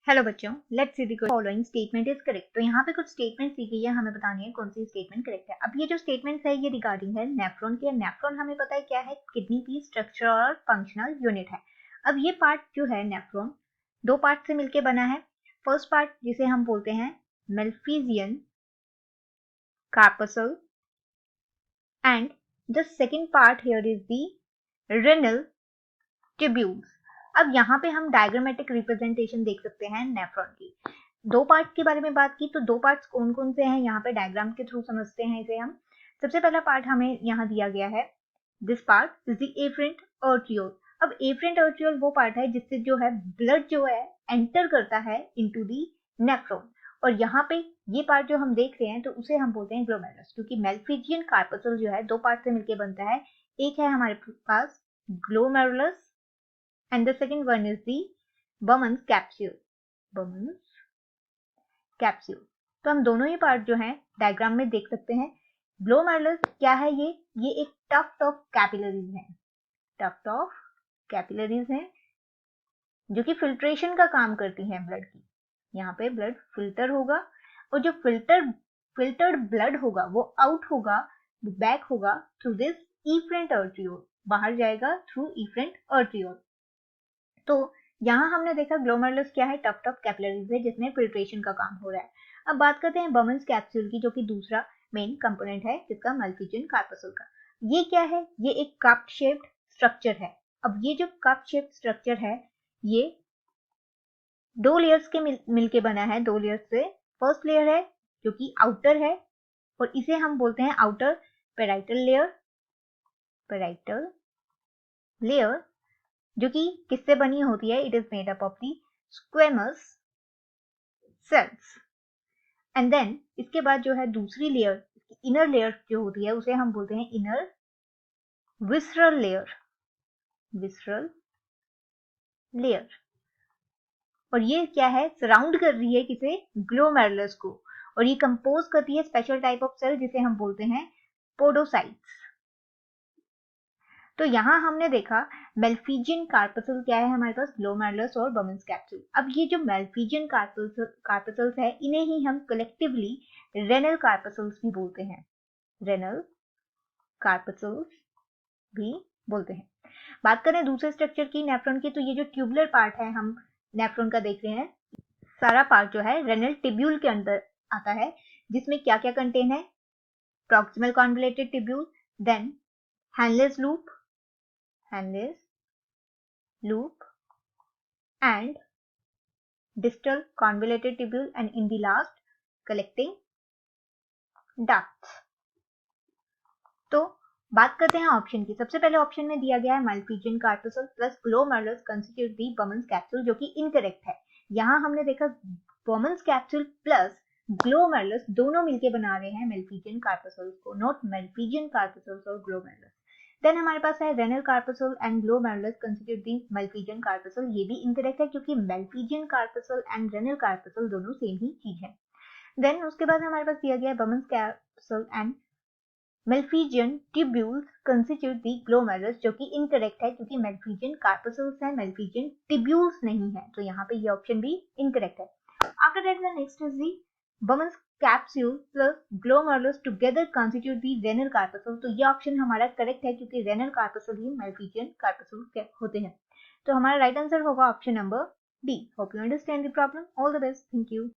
Hello बच्चों, let's see the following statement is correct. तो यहाँ पे कुछ स्टेटमेंट दी गई है, हमें बतानी है कौन सी स्टेटमेंट करेक्ट है। अब ये जो स्टेटमेंट है ये रिगार्डिंग है नेफ्रॉन के। नेफ्रॉन हमें पता है क्या है, किडनी की स्ट्रक्चर और फंक्शनल यूनिट है। अब ये पार्ट जो है नेफ्रॉन दो पार्ट से मिलकर बना है। फर्स्ट पार्ट जिसे हम बोलते हैं Malpighian corpuscle and the second part here is the renal tubules. अब यहाँ पे हम डायग्रामेटिक रिप्रेजेंटेशन देख सकते हैं नेफ्रॉन की। दो पार्ट्स के बारे में बात की तो दो पार्ट्स कौन कौन से हैं, यहाँ पे डायग्राम के थ्रू समझते हैं इसे हम। सबसे पहला पार्ट हमें यहाँ दिया गया है, this part is the efferent arteriole. अब एफरेंट आर्टरियोल वो पार्ट है जिससे जो है ब्लड जो है एंटर करता है इनटू द नेफ्रॉन। और यहाँ पे ये पार्ट जो हम देख रहे हैं तो उसे हम बोलते हैं ग्लोमेरुलस, क्योंकि मेल्फिजियन कार्पसल जो है दो पार्ट से मिलकर बनता है। एक है हमारे पास glomerulus and the second one is the Bowman's capsule। Bowman's capsule। तो हम दोनों ही पार्ट जो हैं डायग्राम में देख सकते हैं। ग्लोमेरुलस क्या है, ये एक टफ्ट ऑफ कैपिलरीज है। टफ्ट ऑफ कैपिलरीज है जो कि फिल्ट्रेशन का काम करती हैं ब्लड की। यहाँ पे ब्लड फिल्टर होगा और जो फिल्टर्ड ब्लड होगा वो आउट होगा, बैक होगा थ्रू दिस इफरेंट आर्टरियोल, बाहर जाएगा थ्रू इफरेंट आर्टरियोल। तो यहाँ हमने देखा ग्लोमेरुलस क्या है, टफ्ट ऑफ कैपिलरीज है जिसमें फिल्ट्रेशन का काम हो रहा है। अब बात करते हैं बर्मन्स कैप्सूल की, जो कि दूसरा मेन कंपोनेंट है जिसका मेल्फिजियन कार्पसल का। ये क्या है, ये एक कप शेप्ड स्ट्रक्चर है। अब ये जो कप शेप्ड स्ट्रक्चर है ये दो लेयर्स के मिलके बना है, दो लेयर्स से। फर्स्ट लेयर है जो कि आउटर है और इसे हम बोलते हैं outer parietal layer. Parietal layer जो कि किससे बनी होती है, it is made up of the squamous cells. And then इसके बाद जो है दूसरी लेयर, इनर लेयर जो होती है उसे हम बोलते हैं inner visceral layer. Visceral layer. और ये क्या है, सराउंड कर रही है किसे, ग्लोमेरुलस को। और ये कंपोज करती है स्पेशल टाइप ऑफ सेल जिसे हम बोलते हैं पोडोसाइट्स। तो यहाँ हमने देखा मेल्फिजियन कार्पसल क्या है हमारे पास, ग्लोमेरुलस और बर्मन्स कैप्सूल। अब ये जो मेल्फिजियन कार्पसल्स है इन्हें ही हम कलेक्टिवली रेनल कार्पसल्स भी बोलते हैं। रेनल कार्पसल्स भी बोलते हैं। बात करें दूसरे स्ट्रक्चर की नेफ्रॉन की, तो ये जो ट्यूबुलर पार्ट है हम नेफ्रॉन का देख रहे हैं, सारा पार्ट जो है रेनल टिब्यूल के अंदर आता है, जिसमें क्या क्या कंटेन है, proximal convoluted tubule, then Henle's loop and distal convoluted tubule, and in the last collecting ducts। तो बात करते हैं ऑप्शन की। सबसे पहले ऑप्शन में दिया गया है मेल्फिजियन कार्पसल प्लस ग्लोमेरुलस कंस्टिट्यूट दी बर्मन्स कैप्सूल, जो कि इनकरेक्ट है। यहाँ हमने देखा बर्मन्स कैप्सूल प्लस ग्लोमेरुलस दोनों मिलके बना रहे हैं मेल्फिजियन कार्पसल्स को, नॉट मेल्फिजियन कार्पसल्स और ग्लोमेरुलस। देन हमारे पास है renal corpuscle and glomerulus constitute the मेल्फिजियन corpuscle. ये भी इनकरेक्ट है क्योंकि मेल्फिजियन कार्पसल एंड रेनल कार्पसल दोनों सेम ही चीज है। देन उसके बाद हमारे पास दिया गया है Bowman's capsule and Malpighian tubules constitute the glomerulus, जो कि इनकरेक्ट है क्योंकि मेल्फिजियन कार्पसल्स है, मेल्फिजियन ट्यूब्यूल्स नहीं है। तो यहाँ पे ये ऑप्शन भी इनकरेक्ट है। After that the next is the Bowman's capsule plus glomerulus together constitute the renal corpuscle. तो ये ऑप्शन हमारा करेक्ट है क्योंकि रेनल कार्पसल ही मेल्फिजियन कार्पसल होते हैं। तो हमारा राइट आंसर होगा option number D. Hope you understand the problem. All the best, thank you.